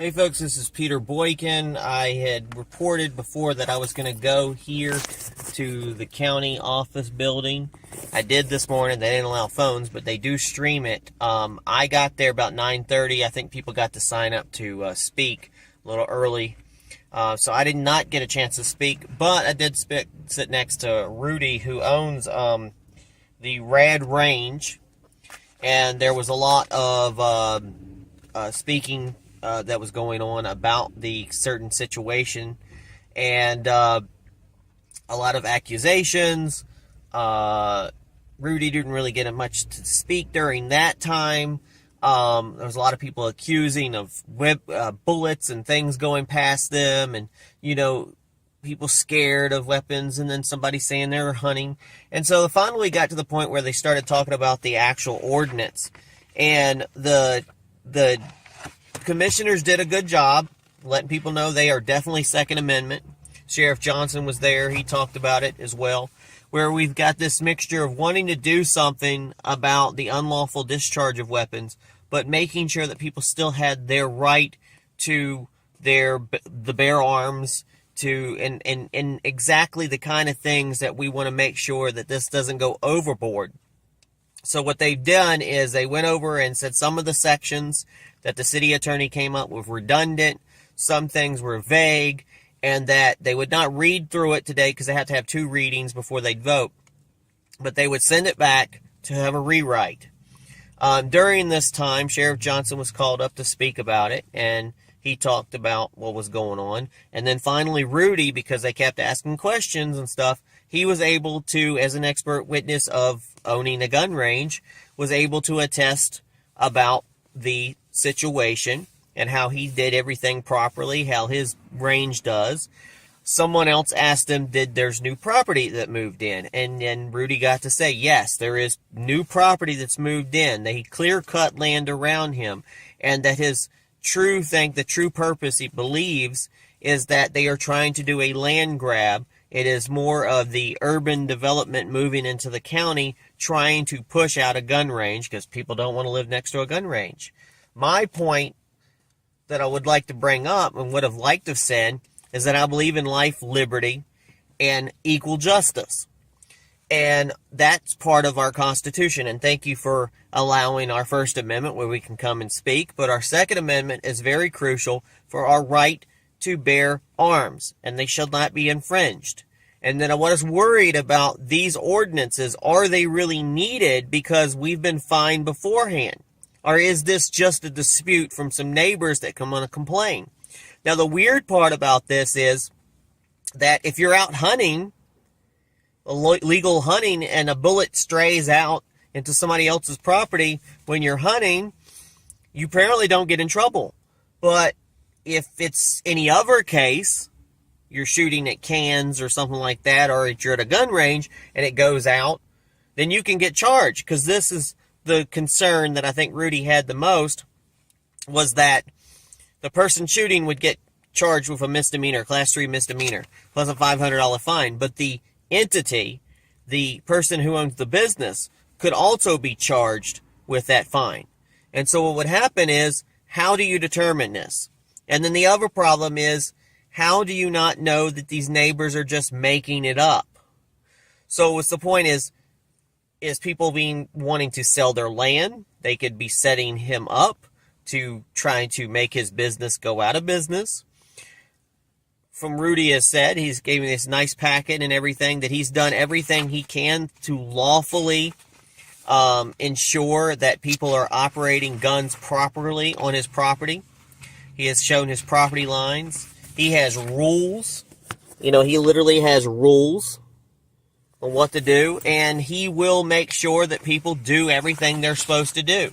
Hey folks, this is Peter Boykin. I had reported before that I was going to go here to the county office building. I did this morning. They didn't allow phones, but they do stream it. I got there about 9:30. I think people got to sign up to speak a little early. So I did not get a chance to speak, but I did sit next to Rudy, who owns the Rad Range, and there was a lot of speaking that was going on about the certain situation, and a lot of accusations. Rudy didn't really get much to speak during that time. There was a lot of people accusing of bullets and things going past them, and people scared of weapons, and then somebody saying they were hunting. And so finally we got to the point where they started talking about the actual ordinance, and the commissioners did a good job letting people know they are definitely Second Amendment. Sheriff Johnson was there. He talked about it as well, where we've got this mixture of wanting to do something about the unlawful discharge of weapons, but making sure that people still had their right to the bear arms, and exactly the kind of things that we want to make sure that this doesn't go overboard. So what they've done is they went over and said some of the sections that the city attorney came up with were redundant, some things were vague, and that they would not read through it today because they have to have 2 readings before they'd vote. But they would send it back to have a rewrite. During this time, Sheriff Johnson was called up to speak about it, and he talked about what was going on. And then finally Rudy, because they kept asking questions and stuff, he was able to, as an expert witness of owning a gun range, was able to attest about the situation and how he did everything properly, how his range does. Someone else asked him, there's new property that moved in? And then Rudy got to say, yes, there is new property that's moved in. They clear-cut land around him, and that his the true purpose he believes is that they are trying to do a land grab. It is more of the urban development moving into the county, trying to push out a gun range because people don't want to live next to a gun range. My point that I would like to bring up and would have liked to have said is that I believe in life, liberty, and equal justice. And that's part of our Constitution. And thank you for allowing our First Amendment where we can come and speak. But our Second Amendment is very crucial for our right to bear arms, and they shall not be infringed. And then I was worried about these ordinances. Are they really needed because we've been fined beforehand? Or is this just a dispute from some neighbors that come on to complain? Now, the weird part about this is that if you're out hunting, illegal hunting, and a bullet strays out into somebody else's property when you're hunting, you apparently don't get in trouble. But if it's any other case, you're shooting at cans or something like that, or you're at a gun range and it goes out, then you can get charged. Because this is the concern that I think Rudy had the most, was that the person shooting would get charged with a misdemeanor, class 3 misdemeanor, plus a $500 fine. But the entity, the person who owns the business, could also be charged with that fine. And so what would happen is, how do you determine this? And then the other problem is, how do you not know that these neighbors are just making it up? So what's the point is people wanting to sell their land? They could be setting him up to trying to make his business go out of business. From Rudy has said, he's gave me this nice packet and everything, that he's done everything he can to lawfully ensure that people are operating guns properly on his property. He has shown his property lines. He has rules. He literally has rules on what to do, and he will make sure that people do everything they're supposed to do.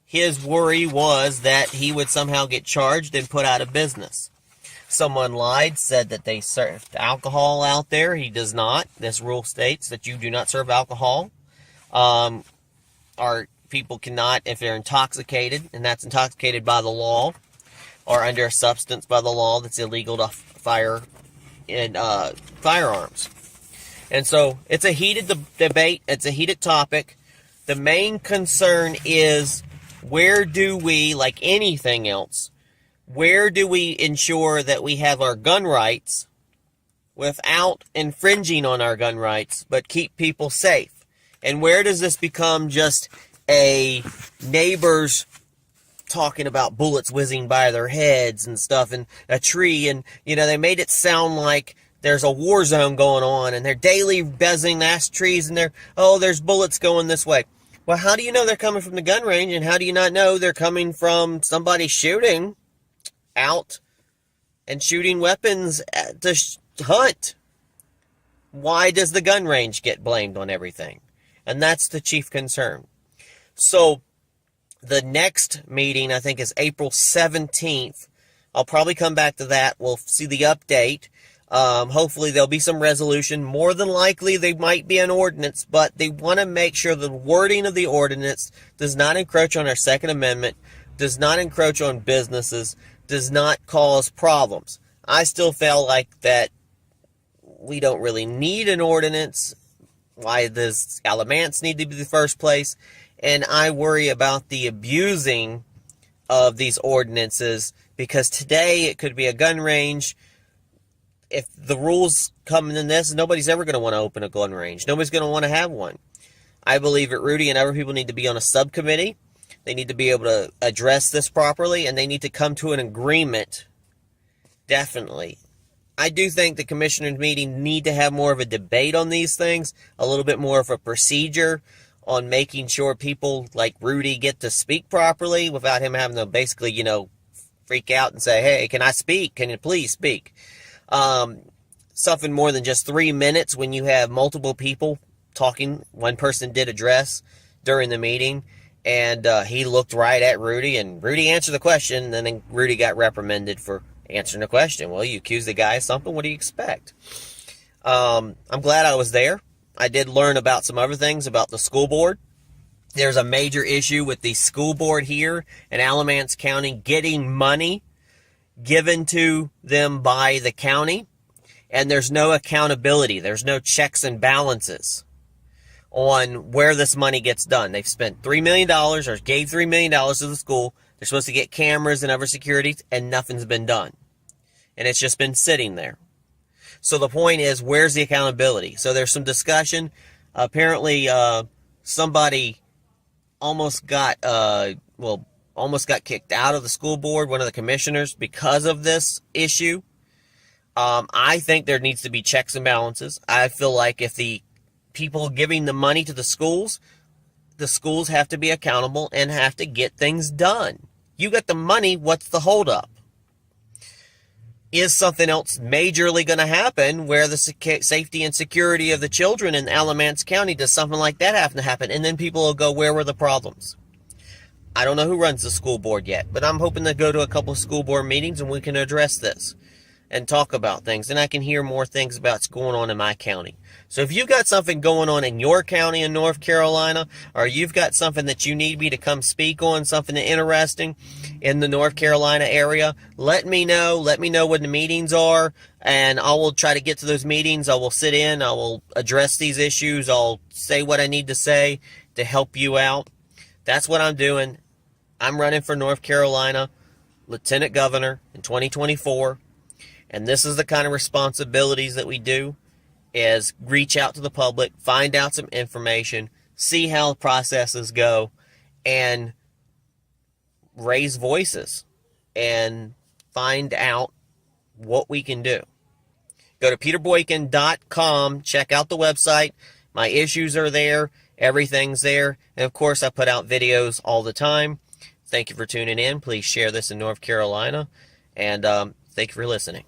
His worry was that he would somehow get charged and put out of business. Someone lied, said that they served alcohol out there. He does not. This rule states that you do not serve alcohol. Or people cannot, if they're intoxicated, and that's intoxicated by the law, or under a substance by the law that's illegal to fire in firearms. And so it's a heated debate. It's a heated topic. The main concern is, where do we, like anything else, Where do we ensure that we have our gun rights without infringing on our gun rights, but keep people safe? And where does this become just a neighbors talking about bullets whizzing by their heads and stuff, and a tree, and they made it sound like there's a war zone going on, and they're daily buzzing past trees, and there's bullets going this way. Well, how do you know they're coming from the gun range, and how do you not know they're coming from somebody shooting out and shooting weapons to hunt? Why does the gun range get blamed on everything? And that's the chief concern. So the next meeting, I think, is April 17th. I'll probably come back to that. We'll see the update. Hopefully there'll be some resolution. More than likely they might be an ordinance, but they want to make sure the wording of the ordinance does not encroach on our Second Amendment, does not encroach on businesses, does not cause problems. I still feel like that we don't really need an ordinance. Why does Alamance need to be the first place? And I worry about the abusing of these ordinances, because today it could be a gun range. If the rules come in this, nobody's ever going to want to open a gun range. Nobody's going to want to have one. I believe that Rudy and other people need to be on a subcommittee. They need to be able to address this properly, and they need to come to an agreement. Definitely. I do think the commissioners meeting need to have more of a debate on these things, a little bit more of a procedure on making sure people like Rudy get to speak properly without him having to basically, freak out and say, hey, can I speak? Can you please speak? Something more than just 3 minutes when you have multiple people talking. One person did address during the meeting, and he looked right at Rudy, and Rudy answered the question, and then Rudy got reprimanded for answering the question. Well, you accused the guy of something. What do you expect? I'm glad I was there. I did learn about some other things about the school board. There's a major issue with the school board here in Alamance County getting money given to them by the county, and there's no accountability. There's no checks and balances on where this money gets done. They've spent $3 million or gave $3 million to the school. They're supposed to get cameras and other security, and nothing's been done. And it's just been sitting there. So the point is, where's the accountability? So there's some discussion. Apparently, somebody almost got kicked out of the school board, one of the commissioners, because of this issue. I think there needs to be checks and balances. I feel like if the people giving the money to the schools have to be accountable and have to get things done. You got the money, what's the holdup? Is something else majorly going to happen where the safety and security of the children in Alamance County, does something like that have to happen? And then people will go, where were the problems? I don't know who runs the school board yet, but I'm hoping to go to a couple of school board meetings and we can address this and talk about things. And I can hear more things about what's going on in my county. So if you've got something going on in your county in North Carolina, or you've got something that you need me to come speak on, something interesting in the North Carolina area, let me know. Let me know when the meetings are, and I will try to get to those meetings. I will sit in. I will address these issues. I'll say what I need to say to help you out. That's what I'm doing. I'm running for North Carolina Lieutenant Governor in 2024, and this is the kind of responsibilities that we do, is reach out to the public, find out some information, see how the processes go, and raise voices and find out what we can do. Go to peterboykin.com, check out the website. My issues are there. Everything's there. And of course, I put out videos all the time. Thank you for tuning in. Please share this in North Carolina. And thank you for listening.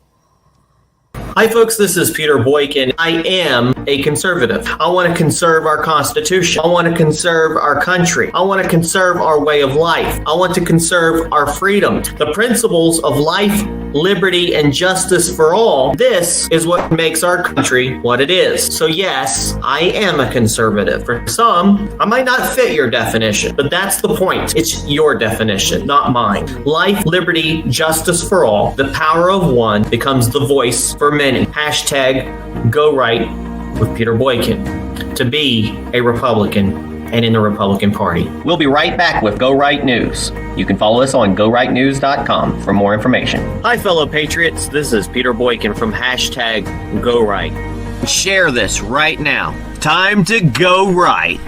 Hi folks, this is Peter Boykin. I am a conservative. I want to conserve our Constitution. I want to conserve our country. I want to conserve our way of life. I want to conserve our freedom. The principles of life, liberty, and justice for all. This is what makes our country what it is. So yes, I am a conservative. For some, I might not fit your definition, but that's the point. It's your definition, not mine. Life, liberty, justice for all. The power of one becomes the voice for many. Hashtag Go Right with Peter Boykin. To be a Republican and in the Republican Party. We'll be right back with Go Right News. You can follow us on GoRightNews.com for more information. Hi, fellow patriots. This is Peter Boykin from #GoRight. Share this right now. Time to go right.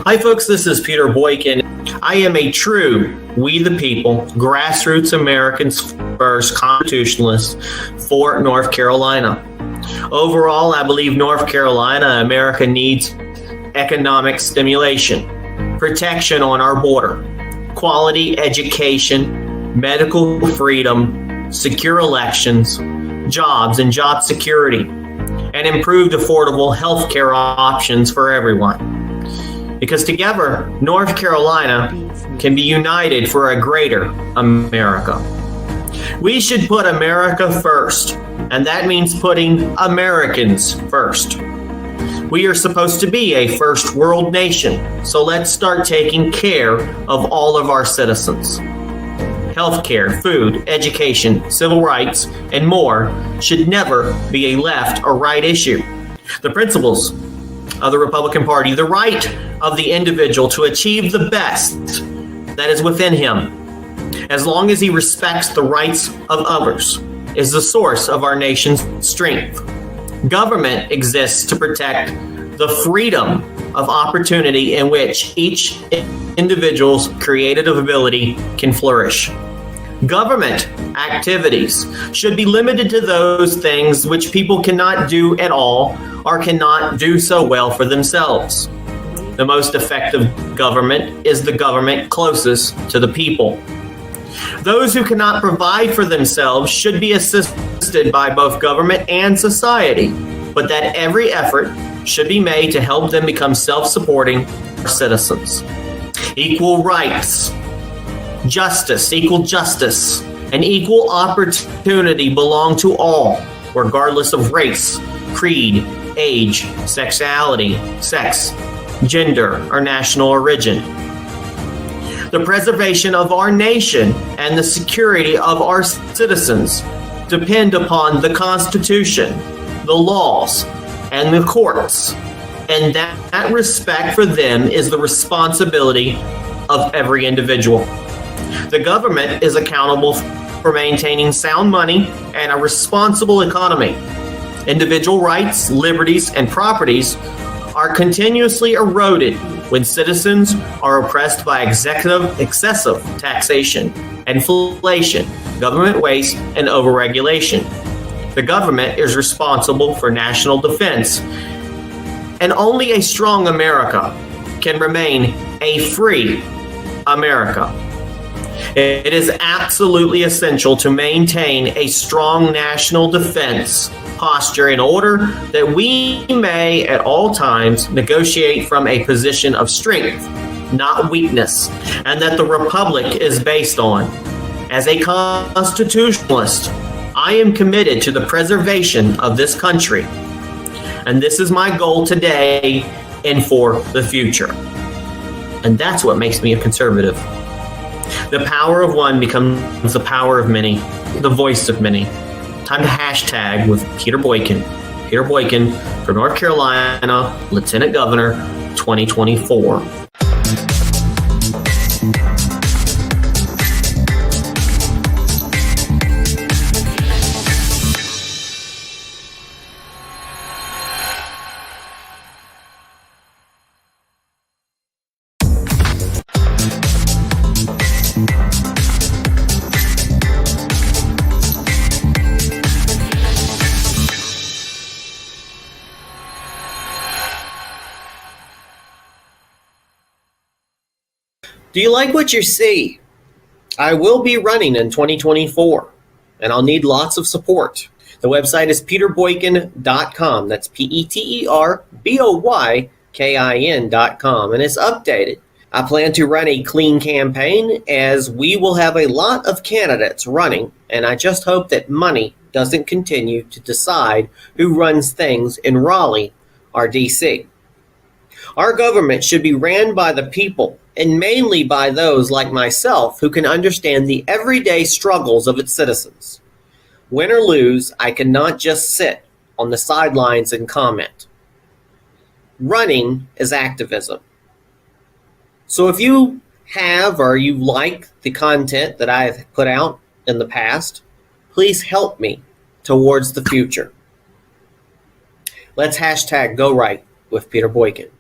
Hi folks, this is Peter Boykin. I am a true we the people, grassroots Americans first constitutionalist for North Carolina. Overall, I believe North Carolina, America needs economic stimulation, protection on our border, quality education, medical freedom, secure elections, jobs and job security, and improved affordable health care options for everyone. Because together, North Carolina can be united for a greater America. We should put America first, and that means putting Americans first. We are supposed to be a first world nation, so let's start taking care of all of our citizens. Healthcare, food, education, civil rights, and more should never be a left or right issue. The principles of the Republican Party, the right of the individual to achieve the best that is within him, as long as he respects the rights of others, is the source of our nation's strength. Government exists to protect the freedom of opportunity in which each individual's creative ability can flourish. Government activities should be limited to those things which people cannot do at all or cannot do so well for themselves. The most effective government is the government closest to the people. Those who cannot provide for themselves should be assisted by both government and society, but that every effort should be made to help them become self-supporting citizens. Equal rights, justice, equal justice, and equal opportunity belong to all, regardless of race, creed, age, sexuality, sex, gender, or national origin. The preservation of our nation and the security of our citizens depend upon the Constitution, the laws, and the courts, and that respect for them is the responsibility of every individual. The government is accountable for maintaining sound money and a responsible economy. Individual rights, liberties, and properties are continuously eroded when citizens are oppressed by excessive taxation, inflation, government waste, and overregulation. The government is responsible for national defense, and only a strong America can remain a free America. It is absolutely essential to maintain a strong national defense posture in order that we may at all times negotiate from a position of strength, not weakness, and that the republic is based on. As a constitutionalist, I am committed to the preservation of this country, and this is my goal today and for the future. And that's what makes me a conservative. The power of one becomes the power of many, the voice of many. Time to hashtag with Peter Boykin. Peter Boykin for North Carolina Lieutenant Governor 2024. Do you like what you see? I will be running in 2024, and I'll need lots of support. The website is peterboykin.com. That's PeterBoykin.com, and it's updated. I plan to run a clean campaign as we will have a lot of candidates running, and I just hope that money doesn't continue to decide who runs things in Raleigh or D.C. Our government should be ran by the people, and mainly by those like myself who can understand the everyday struggles of its citizens. Win or lose, I cannot just sit on the sidelines and comment. Running is activism. So if you have or you like the content that I've put out in the past, please help me towards the future. Let's hashtag Go Right with Peter Boykin.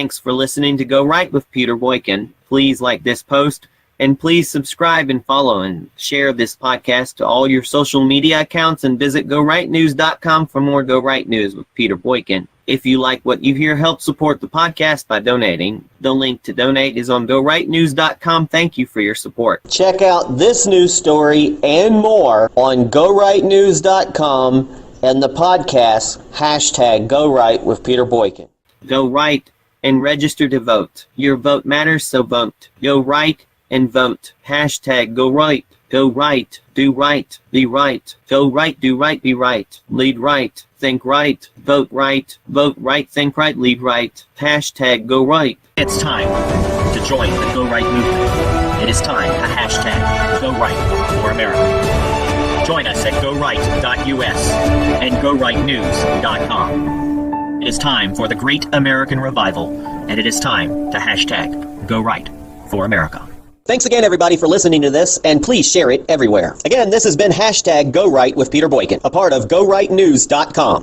Thanks for listening to Go Right with Peter Boykin. Please like this post, and please subscribe and follow and share this podcast to all your social media accounts, and visit GoRightNews.com for more Go Right News with Peter Boykin. If you like what you hear, help support the podcast by donating. The link to donate is on GoRightNews.com. Thank you for your support. Check out this news story and more on GoRightNews.com and the podcast, hashtag Go Right with Peter Boykin. Go right and register to vote. Your vote matters, so vote. Go right and vote. Hashtag Go Right. Go right. Do right. Be right. Go right. Do right. Be right. Lead right. Think right. Vote right. Vote right. Think right. Lead right. Hashtag Go Right. It's time to join the Go Right movement. It is time to hashtag Go Right for America. Join us at GoRight.us and GoRightNews.com. It is time for the Great American Revival, and it is time to hashtag Go Right for America. Thanks again, everybody, for listening to this, and please share it everywhere. Again, this has been hashtag Go Right with Peter Boykin, a part of GoRightNews.com.